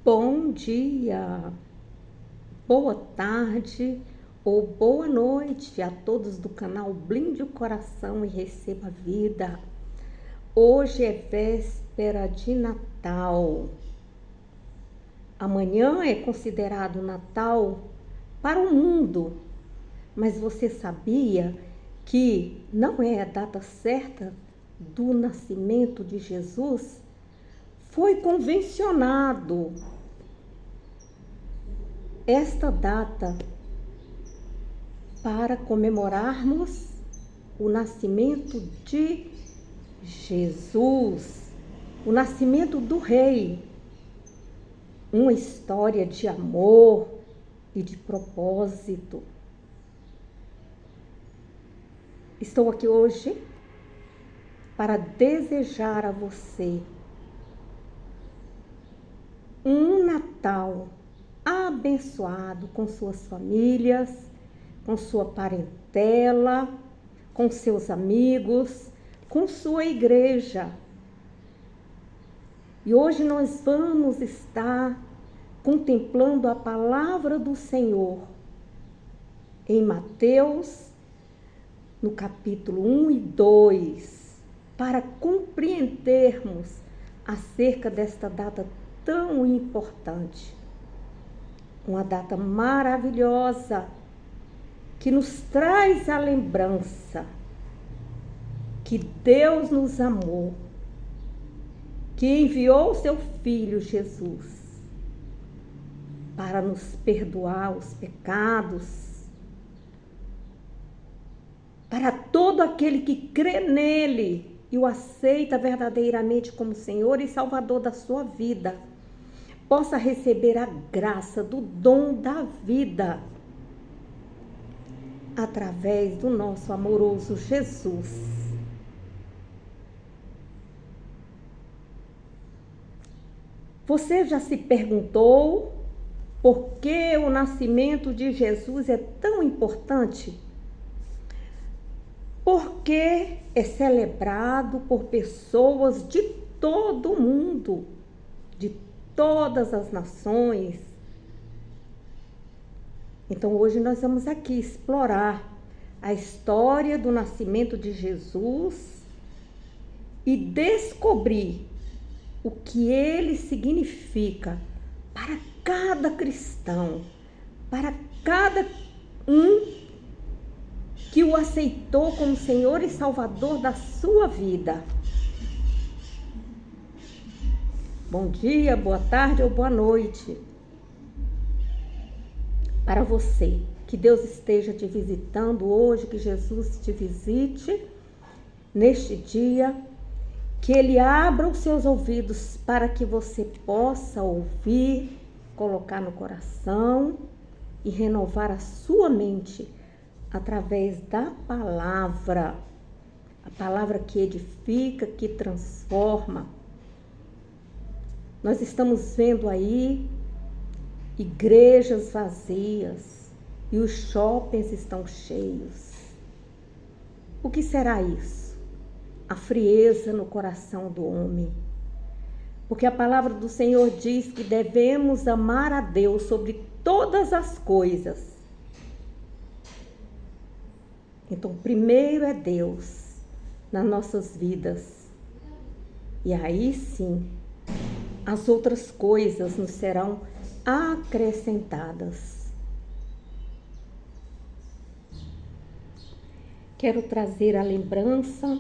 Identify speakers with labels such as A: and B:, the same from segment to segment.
A: Bom dia, boa tarde ou boa noite a todos do canal Blinde o Coração e Receba a Vida. Hoje é véspera de Natal. Amanhã é considerado Natal para o mundo, mas você sabia que não é a data certa do nascimento de Jesus? Foi convencionado esta data para comemorarmos o nascimento de Jesus, o nascimento do Rei, uma história de amor e de propósito. Estou aqui hoje para desejar a você um Natal abençoado com suas famílias, com sua parentela, com seus amigos, com sua igreja. E hoje nós vamos estar contemplando a palavra do Senhor em Mateus, no capítulo 1 e 2, para compreendermos acerca desta data tão importante. Uma data maravilhosa que nos traz a lembrança que Deus nos amou, que enviou seu Filho Jesus para nos perdoar os pecados, para todo aquele que crê nele e o aceita verdadeiramente como Senhor e Salvador da sua vida, possa receber a graça do dom da vida através do nosso amoroso Jesus. Você já se perguntou por que o nascimento de Jesus é tão importante? Porque é celebrado por pessoas de todo o mundo, de todas as nações. Então hoje nós vamos aqui explorar a história do nascimento de Jesus e descobrir o que ele significa para cada cristão, para cada um que o aceitou como Senhor e Salvador da sua vida. Bom dia, boa tarde ou boa noite para você. Que Deus esteja te visitando hoje, que Jesus te visite neste dia, que Ele abra os seus ouvidos para que você possa ouvir, colocar no coração e renovar a sua mente através da palavra, a palavra que edifica, que transforma. Nós estamos vendo aí igrejas vazias e os shoppings estão cheios. O que será isso? A frieza no coração do homem. Porque a palavra do Senhor diz que devemos amar a Deus sobre todas as coisas. Então, primeiro é Deus nas nossas vidas. E aí sim, as outras coisas nos serão acrescentadas. Quero trazer a lembrança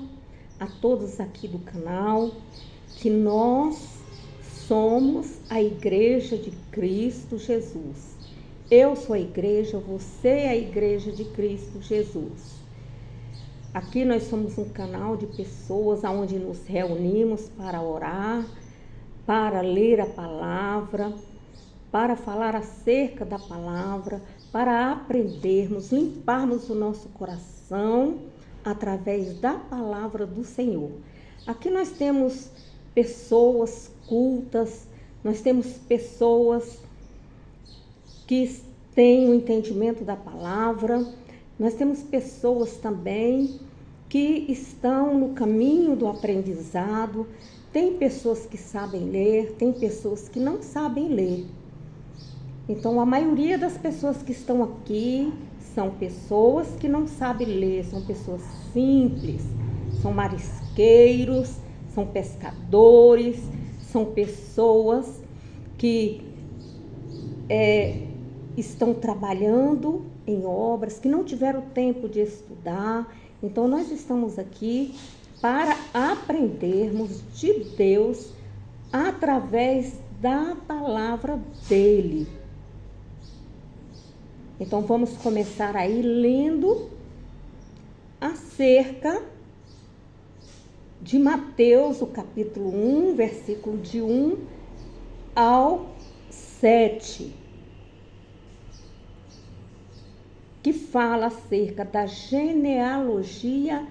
A: a todos aqui do canal que nós somos a Igreja de Cristo Jesus. Eu sou a igreja, você é a Igreja de Cristo Jesus. Aqui nós somos um canal de pessoas onde nos reunimos para orar, para ler a palavra, para falar acerca da palavra, para aprendermos, limparmos o nosso coração através da palavra do Senhor. Aqui nós temos pessoas cultas, nós temos pessoas que têm o entendimento da palavra, nós temos pessoas também que estão no caminho do aprendizado, Tem pessoas que sabem ler, tem pessoas que não sabem ler. Então, a maioria das pessoas que estão aqui são pessoas que não sabem ler, são pessoas simples, são marisqueiros, são pescadores, são pessoas que estão trabalhando em obras, que não tiveram tempo de estudar. Então, nós estamos aqui para aprendermos de Deus através da palavra dele. Então, vamos começar aí lendo acerca de Mateus, o capítulo 1, versículo de 1 ao 7, que fala acerca da genealogia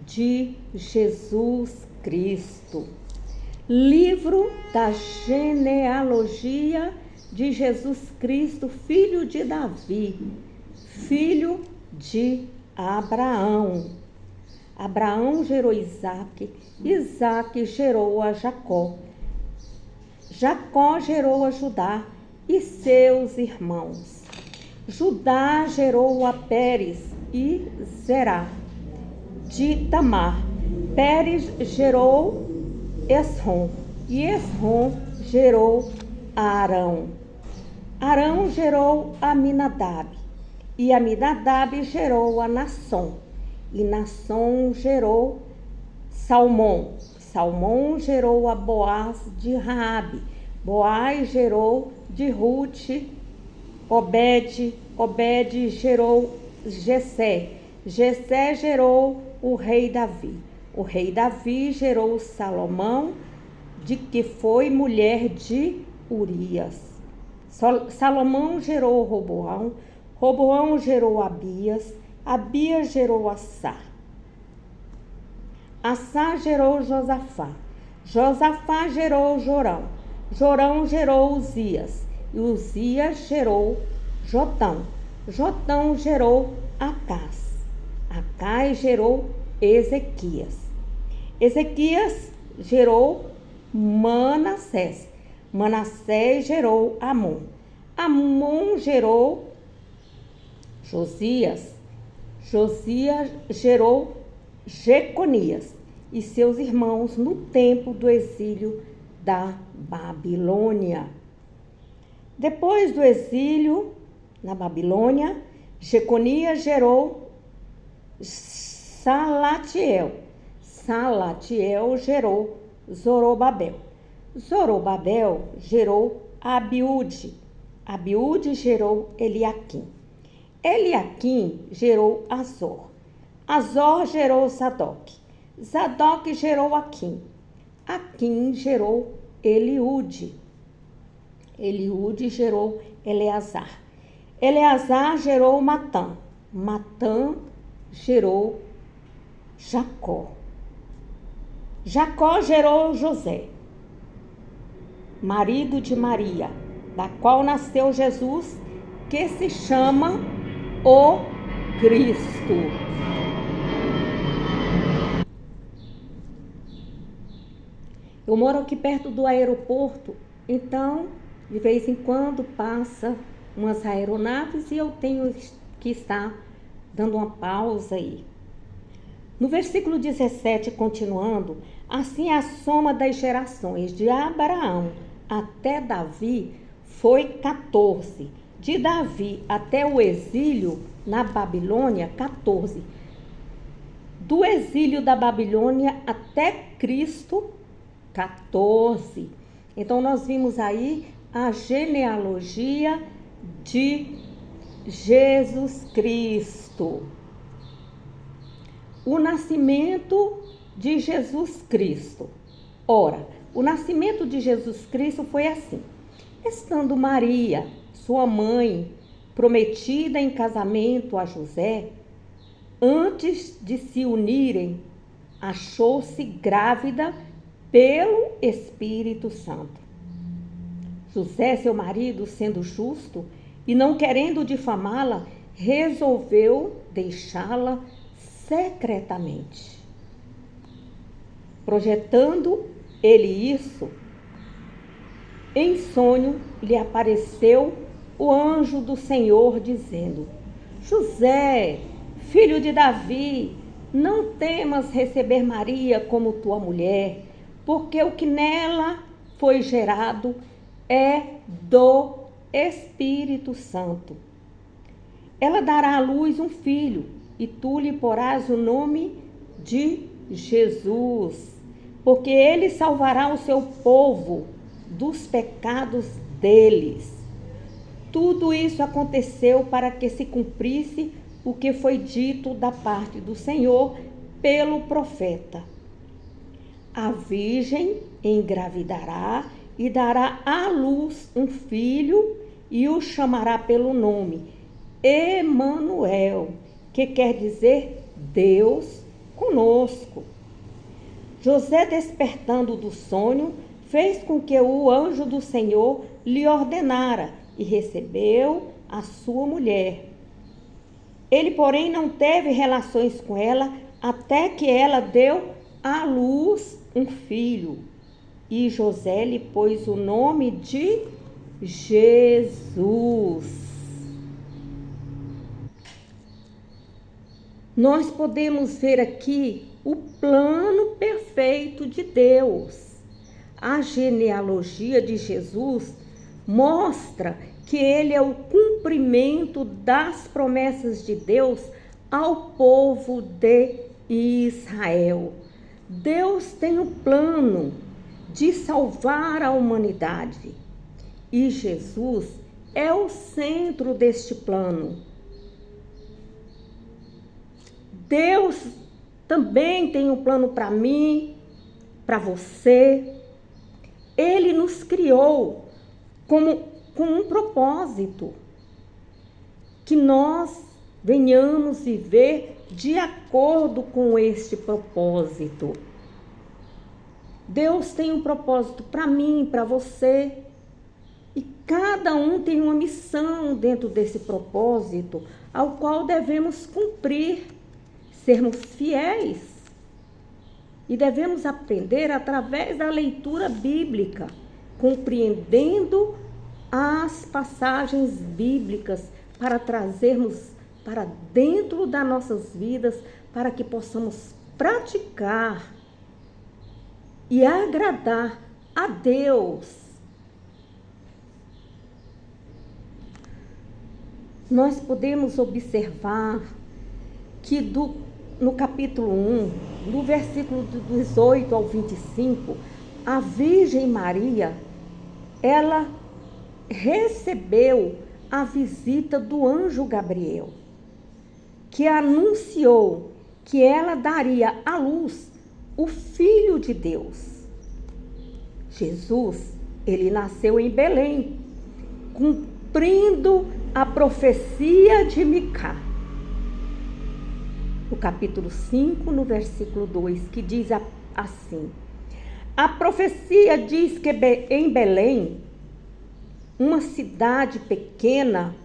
A: de Jesus Cristo. Livro da genealogia de Jesus Cristo, filho de Davi, filho de Abraão. Abraão gerou Isaque, Isaque gerou a Jacó. Jacó gerou a Judá e seus irmãos. Judá gerou a Pérez e Zerá de Tamar. Pérez gerou Esrom e Esrom gerou a Arão. Arão gerou Aminadab e Aminadab gerou a Nasson. E Nasson gerou Salmão. Salmão gerou a Boaz de Raabe. Boaz gerou de Rute. Obed gerou Jessé. Jessé gerou o rei Davi. O rei Davi gerou Salomão, de que foi mulher de Urias. Salomão gerou Roboão. Roboão gerou Abias. Abias gerou Assá. Assá gerou Josafá. Josafá gerou Jorão. Jorão gerou Uzias. E Uzias gerou Jotão. Jotão gerou Acás. Acás gerou Ezequias. Ezequias gerou Manassés. Manassés gerou Amon. Amon gerou Josias. Josias gerou Jeconias e seus irmãos no tempo do exílio da Babilônia. Depois do exílio na Babilônia, Jeconias gerou Salatiel. Salatiel gerou Zorobabel. Zorobabel gerou Abiúde. Abiúde gerou Eliaquim. Eliaquim gerou Azor. Azor gerou Zadok. Zadok gerou Aquim. Aquim gerou Eliúde. Eliúde gerou Eleazar. Eleazar gerou Matã. Matã gerou Jacó. Jacó gerou José, marido de Maria, da qual nasceu Jesus, que se chama o Cristo. Eu moro aqui perto do aeroporto, então de vez em quando passa umas aeronaves e eu tenho que estar dando uma pausa aí. No versículo 17, continuando, assim a soma das gerações de Abraão até Davi foi 14. De Davi até o exílio na Babilônia, 14. Do exílio da Babilônia até Cristo, 14. Então, nós vimos aí a genealogia de Jesus Cristo. O nascimento de Jesus Cristo. Ora, o nascimento de Jesus Cristo foi assim. Estando Maria, sua mãe, prometida em casamento a José, antes de se unirem, achou-se grávida pelo Espírito Santo. José, seu marido, sendo justo e não querendo difamá-la, resolveu deixá-la secretamente. Projetando ele isso, em sonho lhe apareceu o anjo do Senhor, dizendo: José, filho de Davi, não temas receber Maria como tua mulher, porque o que nela foi gerado é do Espírito Santo. Ela dará à luz um filho, e tu lhe porás o nome de Jesus, porque ele salvará o seu povo dos pecados deles. Tudo isso aconteceu para que se cumprisse o que foi dito da parte do Senhor pelo profeta. A virgem engravidará e dará à luz um filho e o chamará pelo nome Emanuel, que quer dizer Deus conosco. José, despertando do sonho, fez com que o anjo do Senhor lhe ordenara e recebeu a sua mulher. Ele, porém, não teve relações com ela até que ela deu à luz um filho. E José lhe pôs o nome de Jesus. Nós podemos ver aqui o plano perfeito de Deus. A genealogia de Jesus mostra que ele é o cumprimento das promessas de Deus ao povo de Israel. Deus tem um plano de salvar a humanidade e Jesus é o centro deste plano. Deus também tem um plano para mim, para você. Ele nos criou com um propósito, que nós venhamos viver de acordo com este propósito. Deus tem um propósito para mim, para você, e cada um tem uma missão dentro desse propósito, ao qual devemos cumprir, sermos fiéis. E devemos aprender através da leitura bíblica, compreendendo as passagens bíblicas para trazermos para dentro das nossas vidas, para que possamos praticar e agradar a Deus. Nós podemos observar que no capítulo 1, no versículo 18 ao 25, a Virgem Maria, ela recebeu a visita do anjo Gabriel, que anunciou que ela daria à luz o Filho de Deus. Jesus, ele nasceu em Belém, cumprindo a profecia de Micá. No capítulo 5, no versículo 2, que diz assim: a profecia diz que em Belém, uma cidade pequena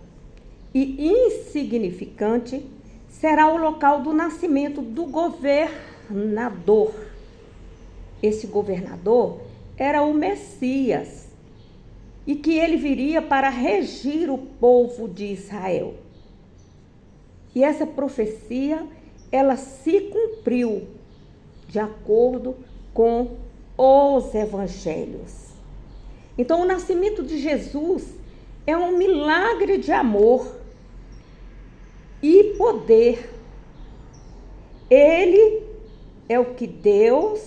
A: e insignificante, será o local do nascimento do governador. Esse governador era o Messias, e que ele viria para regir o povo de Israel. E essa profecia, ela se cumpriu de acordo com os evangelhos. Então, o nascimento de Jesus é um milagre de amor e poder. Ele é o que Deus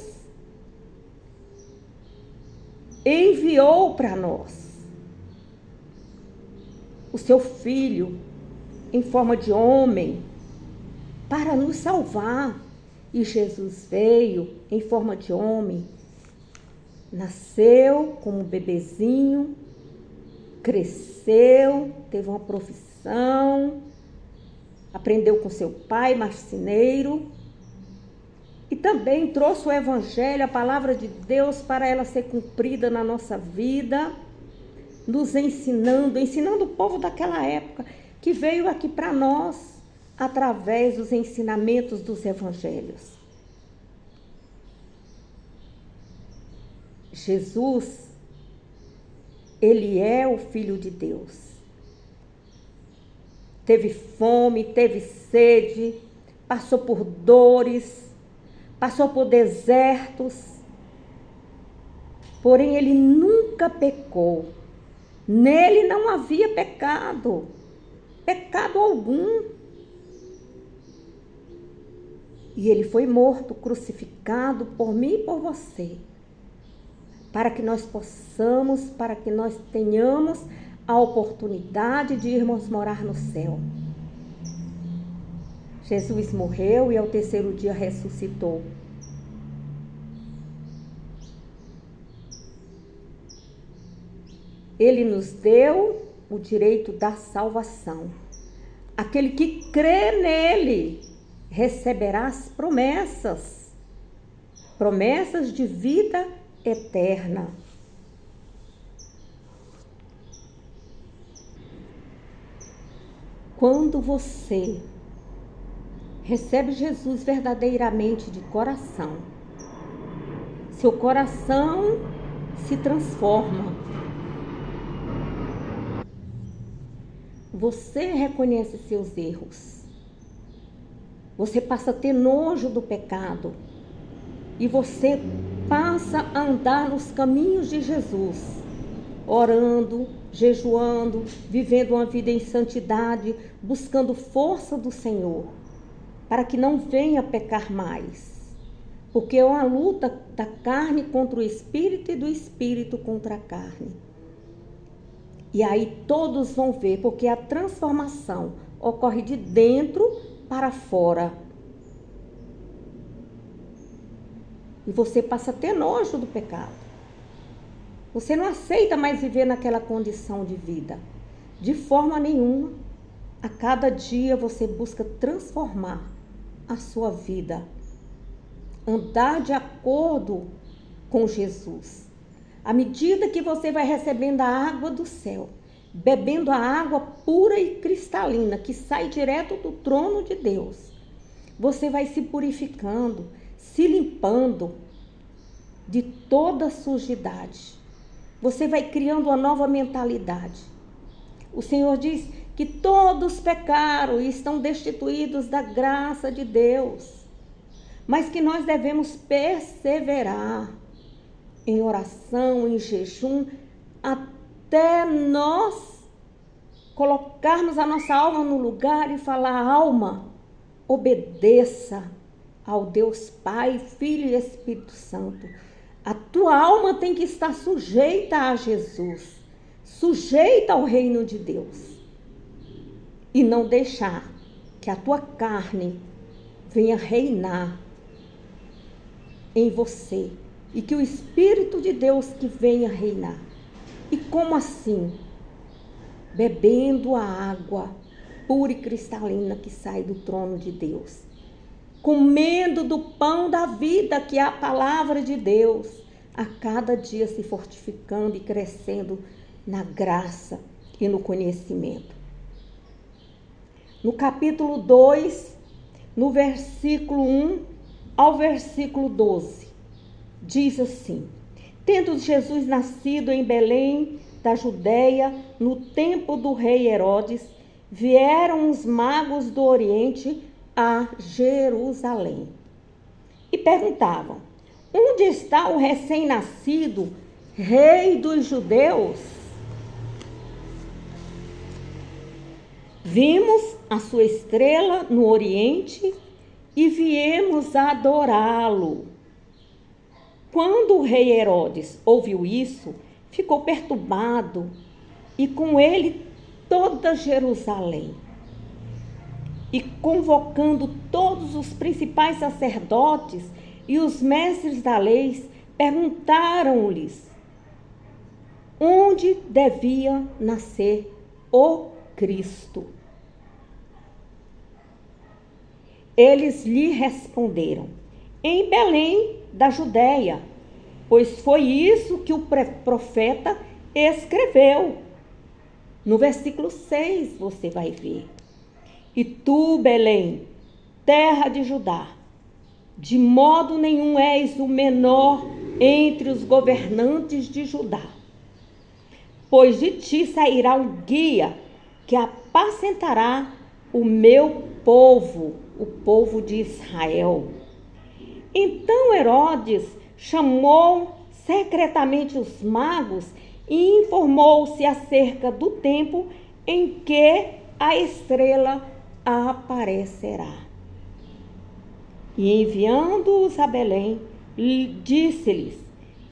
A: enviou para nós. O seu Filho, em forma de homem, para nos salvar. E Jesus veio em forma de homem, nasceu como um bebezinho, cresceu, teve uma profissão, aprendeu com seu pai, marceneiro, e também trouxe o evangelho, a palavra de Deus, para ela ser cumprida na nossa vida, nos ensinando o povo daquela época, que veio aqui para nós, através dos ensinamentos dos evangelhos. Jesus, ele é o Filho de Deus. Teve fome, teve sede, passou por dores, passou por desertos, porém ele nunca pecou. Nele não havia pecado algum. E ele foi morto, crucificado por mim e por você, para que nós tenhamos a oportunidade de irmos morar no céu. Jesus morreu e ao terceiro dia ressuscitou. Ele nos deu o direito da salvação. Aquele que crê nele receberá as promessas de vida eterna. Quando você recebe Jesus verdadeiramente de coração, seu coração se transforma. Você reconhece seus erros. Você passa a ter nojo do pecado. E você passa a andar nos caminhos de Jesus, orando, jejuando, vivendo uma vida em santidade, buscando força do Senhor, para que não venha pecar mais. Porque é uma luta da carne contra o espírito e do espírito contra a carne. E aí todos vão ver, porque a transformação ocorre de dentro para fora. E você passa a ter nojo do pecado. Você não aceita mais viver naquela condição de vida. De forma nenhuma. A cada dia você busca transformar a sua vida. Andar de acordo com Jesus. À medida que você vai recebendo a água do céu, bebendo a água pura e cristalina, que sai direto do trono de Deus, você vai se purificando, se limpando de toda sujidade. Você vai criando uma nova mentalidade. O Senhor diz que todos pecaram e estão destituídos da graça de Deus, mas que nós devemos perseverar em oração, em jejum, até nós colocarmos a nossa alma no lugar e falar: alma, obedeça ao Deus Pai, Filho e Espírito Santo. A tua alma tem que estar sujeita a Jesus, sujeita ao reino de Deus. E não deixar que a tua carne venha reinar em você. E que o Espírito de Deus que venha reinar. E como assim? Bebendo a água pura e cristalina que sai do trono de Deus. Comendo do pão da vida, que é a palavra de Deus. A cada dia se fortificando e crescendo na graça e no conhecimento. No capítulo 2, no versículo 1 ao versículo 12. Diz assim: tendo Jesus nascido em Belém da Judéia, no tempo do rei Herodes, vieram os magos do Oriente a Jerusalém e perguntavam: onde está o recém-nascido rei dos judeus? Vimos a sua estrela no Oriente e viemos adorá-lo. Quando o rei Herodes ouviu isso, ficou perturbado, e com ele toda Jerusalém. E convocando todos os principais sacerdotes e os mestres da lei, perguntaram-lhes onde devia nascer o Cristo. Eles lhe responderam: em Belém da Judéia, pois foi isso que o profeta escreveu. No versículo 6 você vai ver: e tu, Belém, terra de Judá, de modo nenhum és o menor entre os governantes de Judá. Pois de ti sairá um guia que apacentará o meu povo, o povo de Israel. Então Herodes chamou secretamente os magos e informou-se acerca do tempo em que a estrela aparecerá. E enviando-os a Belém, disse-lhes: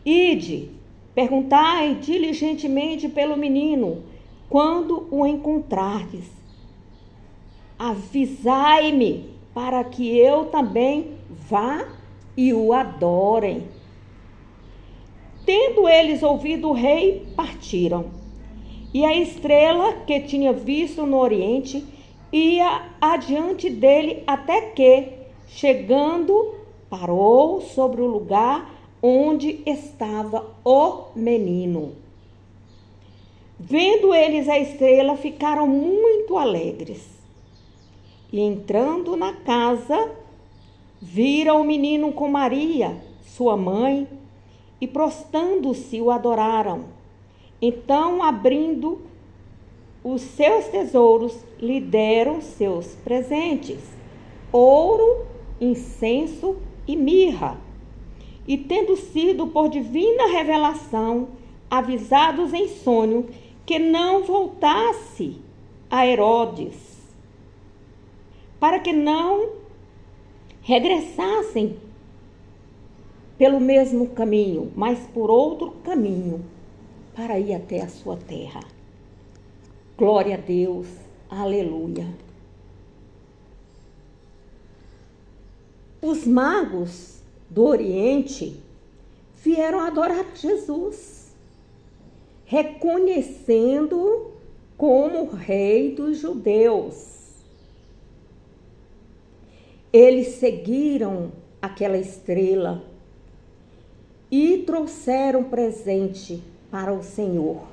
A: Ide, perguntai diligentemente pelo menino, quando o encontrardes. Avisai-me, para que eu também vá e o adorem. Tendo eles ouvido o rei, partiram. E a estrela que tinha visto no oriente ia adiante dele até que, chegando, parou sobre o lugar onde estava o menino. Vendo eles a estrela, ficaram muito alegres. E entrando na casa, viram o menino com Maria, sua mãe, e prostrando-se o adoraram. Então, abrindo os seus tesouros, lhe deram seus presentes: ouro, incenso e mirra. E tendo sido por divina revelação avisados em sonho que não voltasse a Herodes, para que não regressassem pelo mesmo caminho, mas por outro caminho, para ir até a sua terra. Glória a Deus, aleluia. Os magos do Oriente vieram adorar Jesus, reconhecendo como rei dos judeus. Eles seguiram aquela estrela e trouxeram presente para o Senhor: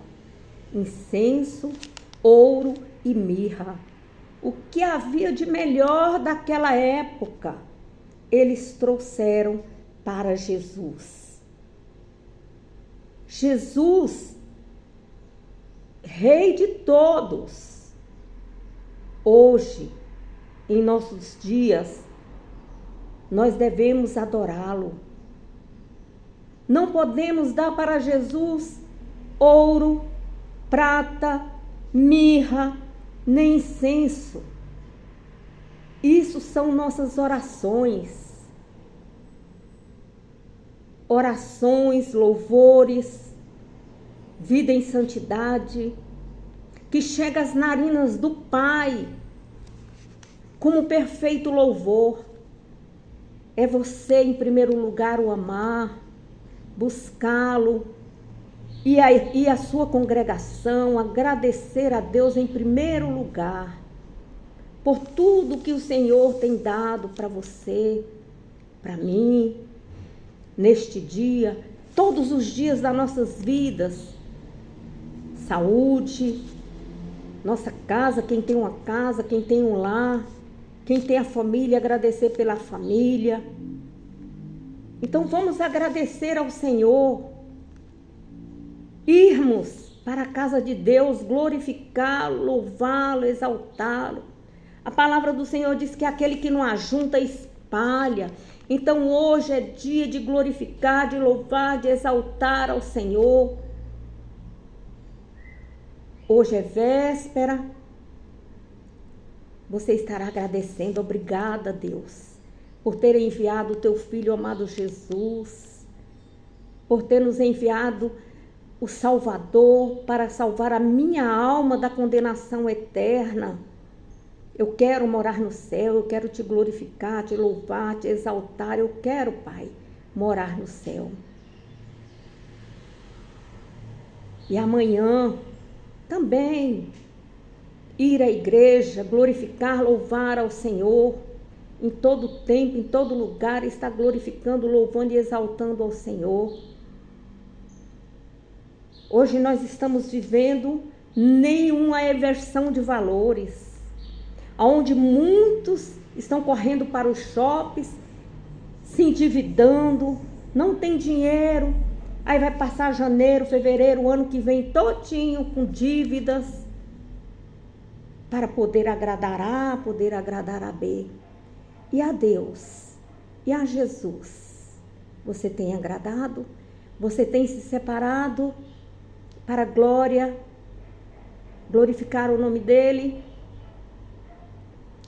A: incenso, ouro e mirra. O que havia de melhor daquela época, eles trouxeram para Jesus. Jesus, Rei de todos. Hoje, em nossos dias, nós devemos adorá-lo. Não podemos dar para Jesus ouro, prata, mirra, nem incenso. Isso são nossas orações. Orações, louvores, vida em santidade, que chega às narinas do Pai como perfeito louvor. É você, em primeiro lugar, o amar, buscá-lo, e a sua congregação agradecer a Deus em primeiro lugar por tudo que o Senhor tem dado para você, para mim, neste dia, todos os dias das nossas vidas. Saúde, nossa casa, quem tem uma casa, quem tem um lar, quem tem a família, agradecer pela família. Então vamos agradecer ao Senhor, irmos para a casa de Deus, glorificá-lo, louvá-lo, exaltá-lo. A palavra do Senhor diz que aquele que não ajunta, espalha. Então hoje é dia de glorificar, de louvar, de exaltar ao Senhor. Hoje é véspera. Você estará agradecendo. Obrigada, Deus, por ter enviado o teu Filho amado Jesus, por ter nos enviado o Salvador para salvar a minha alma da condenação eterna. Eu quero morar no céu, eu quero te glorificar, te louvar, te exaltar. Eu quero, Pai, morar no céu. E amanhã também ir à igreja, glorificar, louvar ao Senhor. Em todo tempo, em todo lugar, está glorificando, louvando e exaltando ao Senhor. Hoje nós estamos vivendo nenhuma eversão de valores, onde muitos estão correndo para os shoppings, se endividando, não tem dinheiro, aí vai passar janeiro, fevereiro, o ano que vem todinho com dívidas para poder agradar A, poder agradar a B. E a Deus, e a Jesus, você tem agradado? Você tem se separado para a glória, glorificar o nome dele?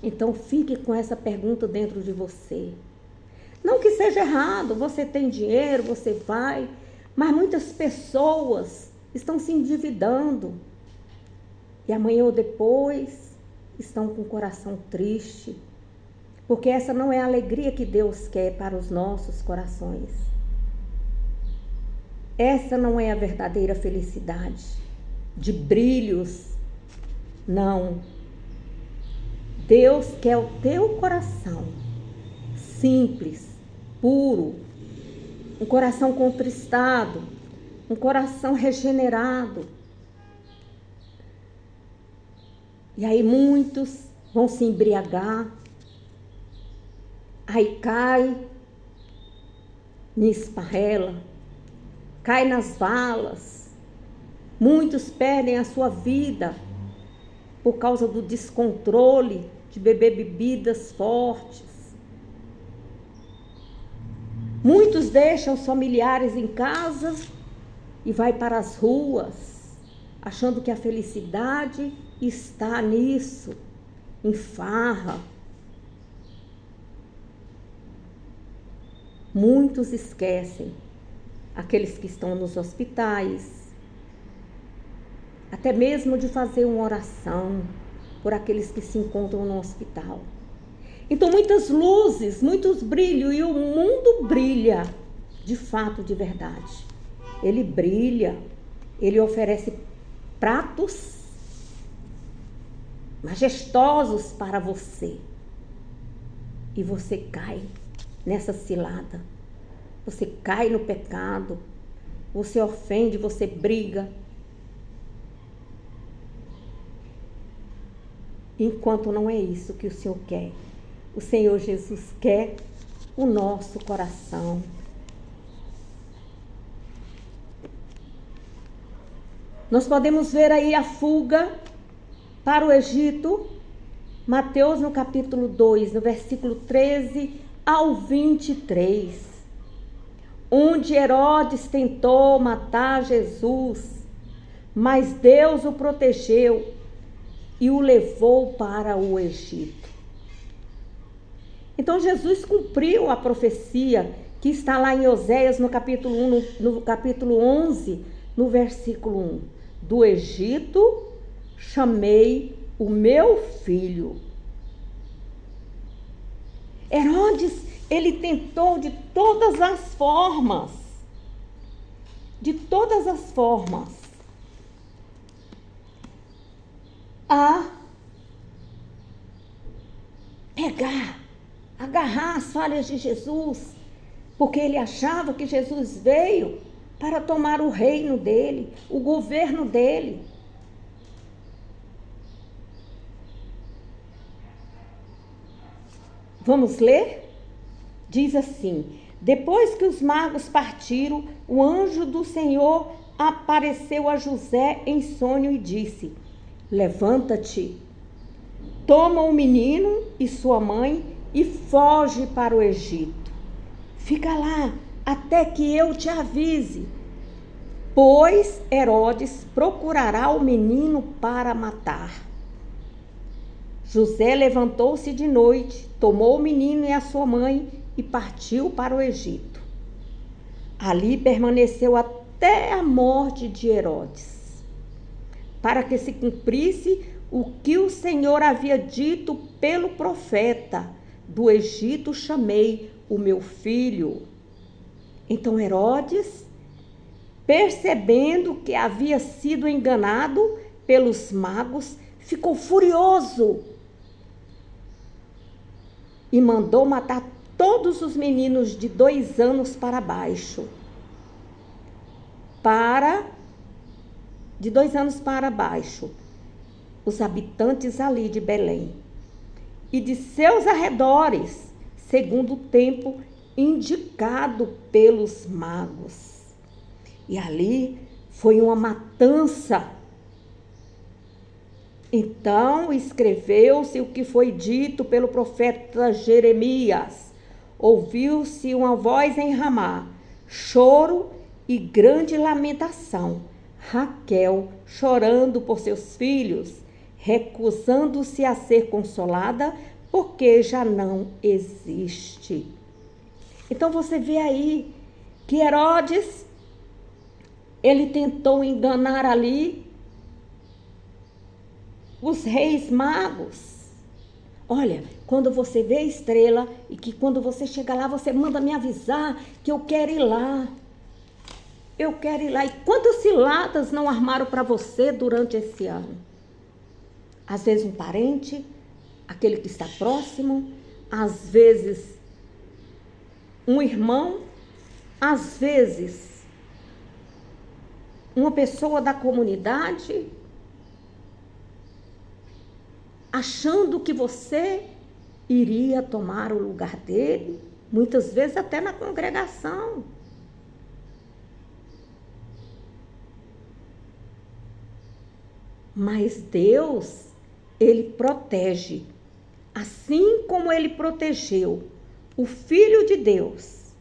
A: Então fique com essa pergunta dentro de você. Não que seja errado, você tem dinheiro, você vai, mas muitas pessoas estão se endividando. E amanhã ou depois estão com o coração triste, porque essa não é a alegria que Deus quer para os nossos corações. Essa não é a verdadeira felicidade, de brilhos, não. Deus quer o teu coração simples, puro, um coração contristado, um coração regenerado. E aí muitos vão se embriagar, aí cai em esparrela, cai nas valas. Muitos perdem a sua vida por causa do descontrole de beber bebidas fortes. Muitos deixam os familiares em casa e vai para as ruas, achando que a felicidade está nisso, em farra. Muitos esquecem aqueles que estão nos hospitais, até mesmo de fazer uma oração por aqueles que se encontram no hospital. Então muitas luzes, muitos brilhos, e o mundo brilha de fato, de verdade. Ele brilha, ele oferece pratos majestosos para você. E você cai nessa cilada. Você cai no pecado, você ofende, você briga. Enquanto não é isso que o Senhor quer. O Senhor Jesus quer o nosso coração. Nós podemos ver aí a fuga para o Egito, Mateus no capítulo 2, no versículo 13 ao 23, onde Herodes tentou matar Jesus, mas Deus o protegeu e o levou para o Egito. Então Jesus cumpriu a profecia que está lá em Oséias no capítulo 1, no capítulo 11, no versículo 1. Do Egito chamei o meu filho. Herodes, ele tentou de todas as formas, a agarrar as falhas de Jesus, porque ele achava que Jesus veio para tomar o reino dele, o governo dele. Vamos ler? Diz assim: depois que os magos partiram, o anjo do Senhor apareceu a José em sonho e disse: levanta-te, toma o menino e sua mãe e foge para o Egito. Fica lá até que eu te avise, pois Herodes procurará o menino para matar. José levantou-se de noite, tomou o menino e a sua mãe e partiu para o Egito. Ali permaneceu até a morte de Herodes, para que se cumprisse o que o Senhor havia dito pelo profeta: do Egito chamei o meu filho. Então Herodes, percebendo que havia sido enganado pelos magos, ficou furioso e mandou matar todos os meninos de 2 anos para baixo. De 2 anos para baixo, os habitantes ali de Belém e de seus arredores, segundo o tempo indicado pelos magos. E ali foi uma matança. Então escreveu-se o que foi dito pelo profeta Jeremias. Ouviu-se uma voz em Ramá, choro e grande lamentação. Raquel chorando por seus filhos, recusando-se a ser consolada, porque já não existe. Então você vê aí que Herodes, ele tentou enganar ali os reis magos. Olha, quando você vê a estrela e que quando você chega lá, você manda me avisar que eu quero ir lá. Eu quero ir lá. E quantas ciladas não armaram para você durante esse ano? Às vezes um parente, aquele que está próximo, às vezes um irmão, às vezes uma pessoa da comunidade, achando que você iria tomar o lugar dele, muitas vezes até na congregação. Mas Deus, Ele protege, assim como Ele protegeu o Filho de Deus.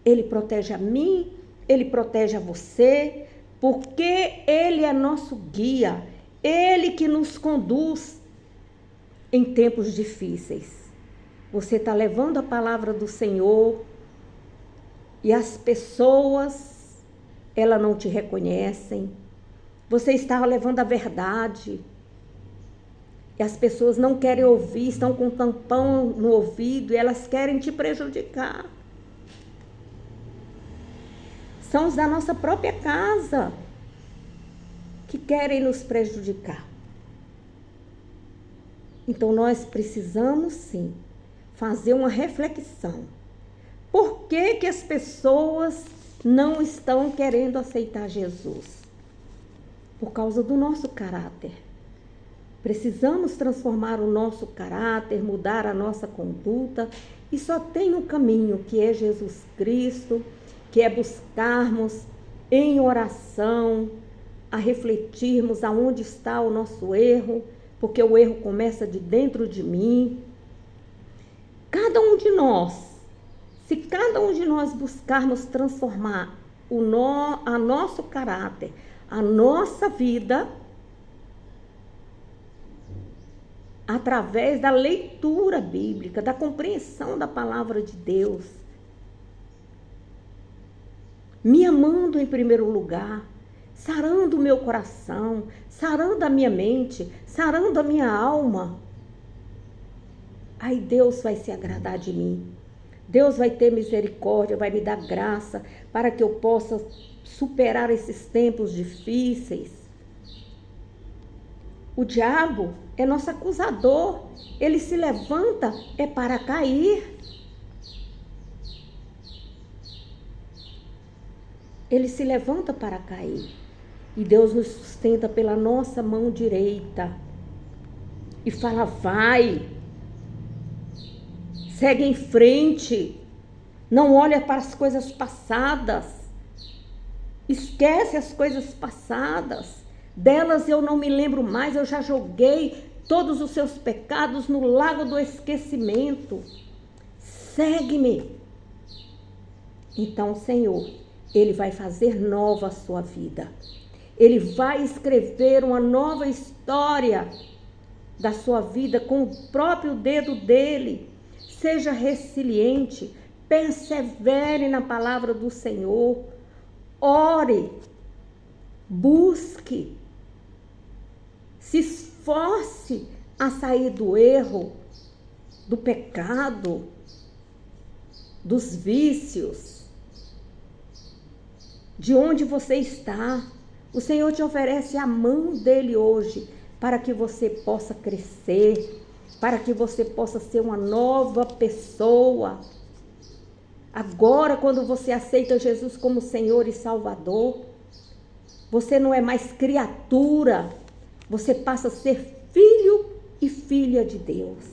A: Ele protege a mim, Ele protege a você, porque Ele é nosso guia, Ele que nos conduz em tempos difíceis. Você está levando a palavra do Senhor e as pessoas, elas não te reconhecem. Você está levando a verdade e as pessoas não querem ouvir, estão com um tampão no ouvido e elas querem te prejudicar. São os da nossa própria casa que querem nos prejudicar. Então nós precisamos sim fazer uma reflexão. Por que que as pessoas não estão querendo aceitar Jesus? Por causa do nosso caráter. Precisamos transformar o nosso caráter, mudar a nossa conduta, e só tem um caminho, que é Jesus Cristo, que é buscarmos em oração, a refletirmos aonde está o nosso erro, porque o erro começa de dentro de mim. Cada um de nós, se cada um de nós buscarmos transformar a nosso caráter, a nossa vida, através da leitura bíblica, da compreensão da palavra de Deus, me amando em primeiro lugar, sarando o meu coração, sarando a minha mente, sarando a minha alma, aí Deus vai se agradar de mim. Deus vai ter misericórdia, vai me dar graça para que eu possa superar esses tempos difíceis. O diabo é nosso acusador. Ele se levanta é para cair. Ele se levanta para cair. E Deus nos sustenta pela nossa mão direita. E fala, vai. Segue em frente. Não olha para as coisas passadas. Esquece as coisas passadas. Delas eu não me lembro mais. Eu já joguei todos os seus pecados no lago do esquecimento. Segue-me. Então, Senhor, Ele vai fazer nova a sua vida. Ele vai escrever uma nova história da sua vida com o próprio dedo dele. Seja resiliente, persevere na palavra do Senhor, ore, busque, se esforce a sair do erro, do pecado, dos vícios, de onde você está. O Senhor te oferece a mão dele hoje para que você possa crescer, para que você possa ser uma nova pessoa. Agora, quando você aceita Jesus como Senhor e Salvador, você não é mais criatura, você passa a ser filho e filha de Deus.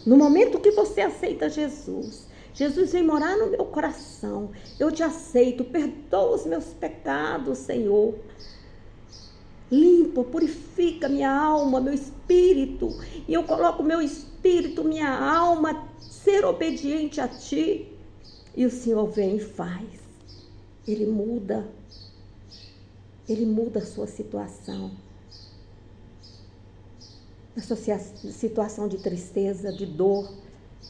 A: No momento que você aceita Jesus, Jesus, vem morar no meu coração. Eu te aceito, perdoa os meus pecados, Senhor. Limpa, purifica minha alma, meu espírito. E eu coloco meu espírito, minha alma, ser obediente a Ti. E o Senhor vem e faz. Ele muda a sua situação. A sua situação de tristeza, de dor,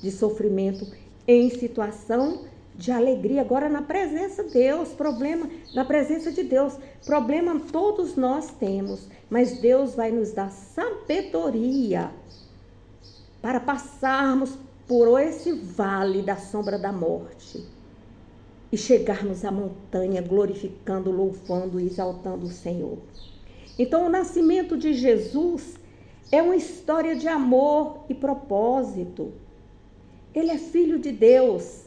A: de sofrimento, em situação de alegria, agora na presença de Deus, problema na presença de Deus, problema todos nós temos, mas Deus vai nos dar sabedoria para passarmos por esse vale da sombra da morte e chegarmos à montanha glorificando, louvando e exaltando o Senhor. Então o nascimento de Jesus é uma história de amor e propósito. Ele é filho de Deus,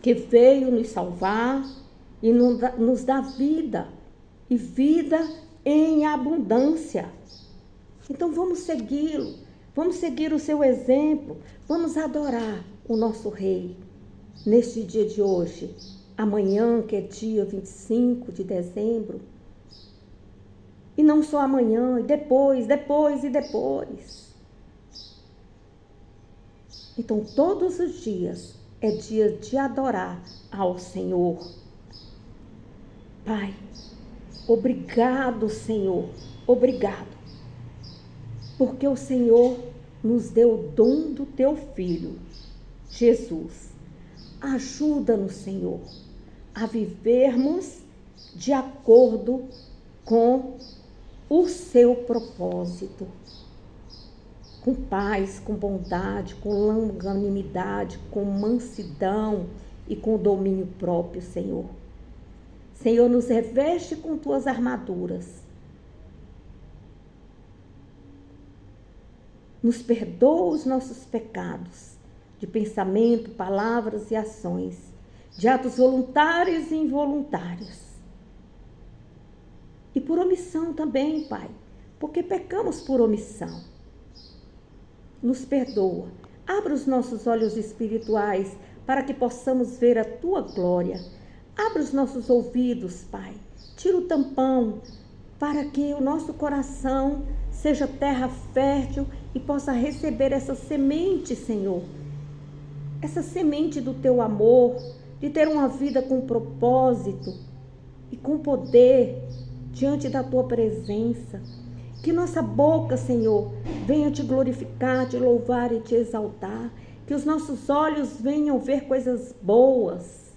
A: que veio nos salvar e nos dar vida, e vida em abundância. Então vamos segui-lo, vamos seguir o seu exemplo, vamos adorar o nosso Rei neste dia de hoje, amanhã, que é dia 25 de dezembro, e não só amanhã, e depois. Então todos os dias é dia de adorar ao Senhor. Pai, obrigado, Senhor, obrigado, porque o Senhor nos deu o dom do Teu Filho, Jesus. Ajuda-nos, Senhor, a vivermos de acordo com o Seu propósito, com paz, com bondade, com longanimidade, com mansidão e com domínio próprio, Senhor. Senhor, nos reveste com Tuas armaduras. Nos perdoa os nossos pecados, de pensamento, palavras e ações, de atos voluntários e involuntários. E por omissão também, Pai, porque pecamos por omissão. Nos perdoa. Abra os nossos olhos espirituais para que possamos ver a Tua glória. Abra os nossos ouvidos, Pai. Tira o tampão para que o nosso coração seja terra fértil e possa receber essa semente, Senhor. Essa semente do Teu amor, de ter uma vida com propósito e com poder diante da Tua presença. Que nossa boca, Senhor, venha Te glorificar, Te louvar e Te exaltar. Que os nossos olhos venham ver coisas boas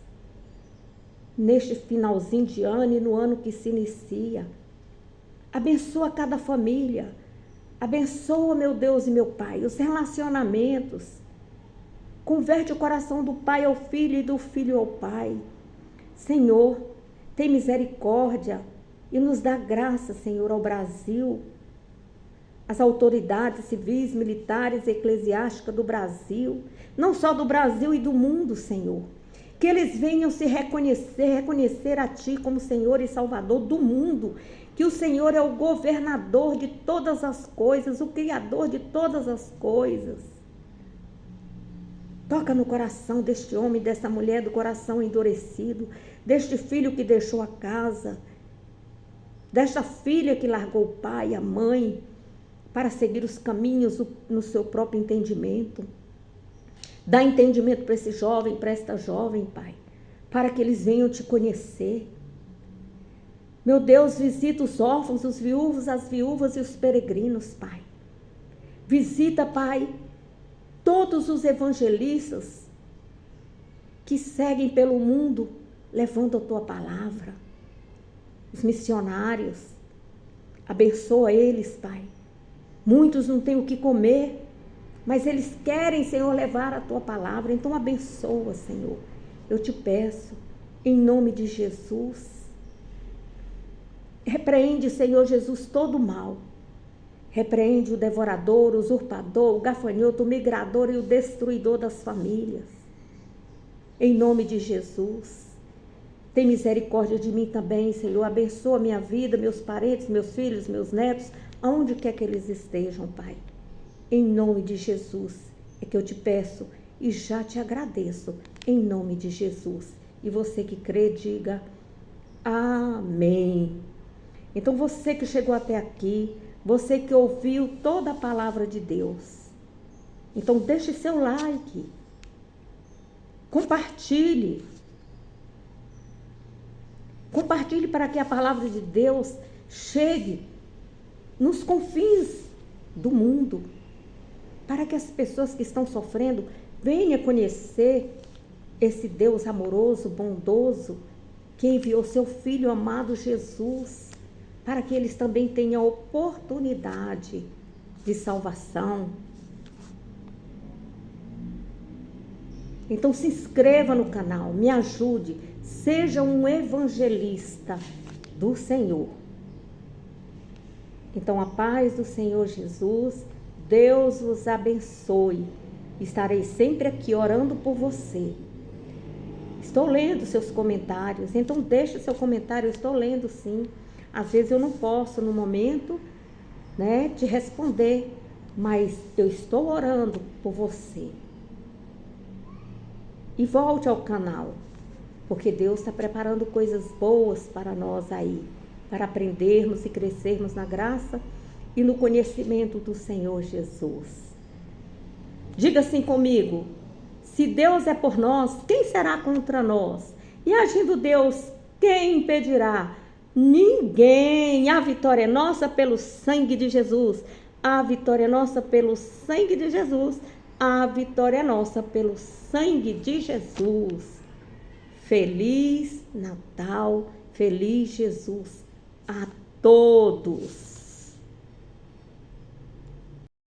A: neste finalzinho de ano e no ano que se inicia. Abençoa cada família. Abençoa, meu Deus e meu Pai, os relacionamentos. Converte o coração do pai ao filho e do filho ao pai. Senhor, tem misericórdia e nos dá graça, Senhor, ao Brasil, as autoridades civis, militares e eclesiásticas do Brasil, não só do Brasil e do mundo, Senhor. Que eles venham se reconhecer a Ti como Senhor e Salvador do mundo, que o Senhor é o governador de todas as coisas, o Criador de todas as coisas. Toca no coração deste homem, dessa mulher, do coração endurecido, deste filho que deixou a casa, desta filha que largou o pai e a mãe para seguir os caminhos no seu próprio entendimento. Dá entendimento para esse jovem, para esta jovem, Pai, para que eles venham Te conhecer. Meu Deus, visita os órfãos, os viúvos, as viúvas e os peregrinos, Pai. Visita, Pai, todos os evangelistas que seguem pelo mundo levando a Tua palavra. Os missionários, abençoa eles, Pai. Muitos não têm o que comer, mas eles querem, Senhor, levar a Tua palavra. Então abençoa, Senhor. Eu Te peço, em nome de Jesus. Repreende, Senhor Jesus, todo o mal. Repreende o devorador, o usurpador, o gafanhoto, o migrador e o destruidor das famílias. Em nome de Jesus. Tem misericórdia de mim também, Senhor. Abençoa minha vida, meus parentes, meus filhos, meus netos, aonde quer que eles estejam, Pai. Em nome de Jesus é que eu Te peço e já te agradeço, em nome de Jesus. E você que crê, diga amém. Então você que chegou até aqui, você que ouviu toda a palavra de Deus, então deixe seu like, compartilhe para que a palavra de Deus chegue nos confins do mundo, para que as pessoas que estão sofrendo venham conhecer esse Deus amoroso, bondoso, que enviou seu Filho amado Jesus, para que eles também tenham a oportunidade de salvação. Então se inscreva no canal, me ajude, seja um evangelista do Senhor. Então a paz do Senhor Jesus, Deus vos abençoe. Estarei sempre aqui orando por você. Estou lendo seus comentários, então deixe seu comentário, eu estou lendo sim. Às vezes eu não posso no momento, te responder, mas eu estou orando por você. E volte ao canal, porque Deus está preparando coisas boas para nós aí, para aprendermos e crescermos na graça e no conhecimento do Senhor Jesus. Diga assim comigo: se Deus é por nós, quem será contra nós? E agindo Deus, quem impedirá? Ninguém. A vitória é nossa pelo sangue de Jesus. A vitória é nossa pelo sangue de Jesus. A vitória é nossa pelo sangue de Jesus. Feliz Natal, feliz Jesus a todos.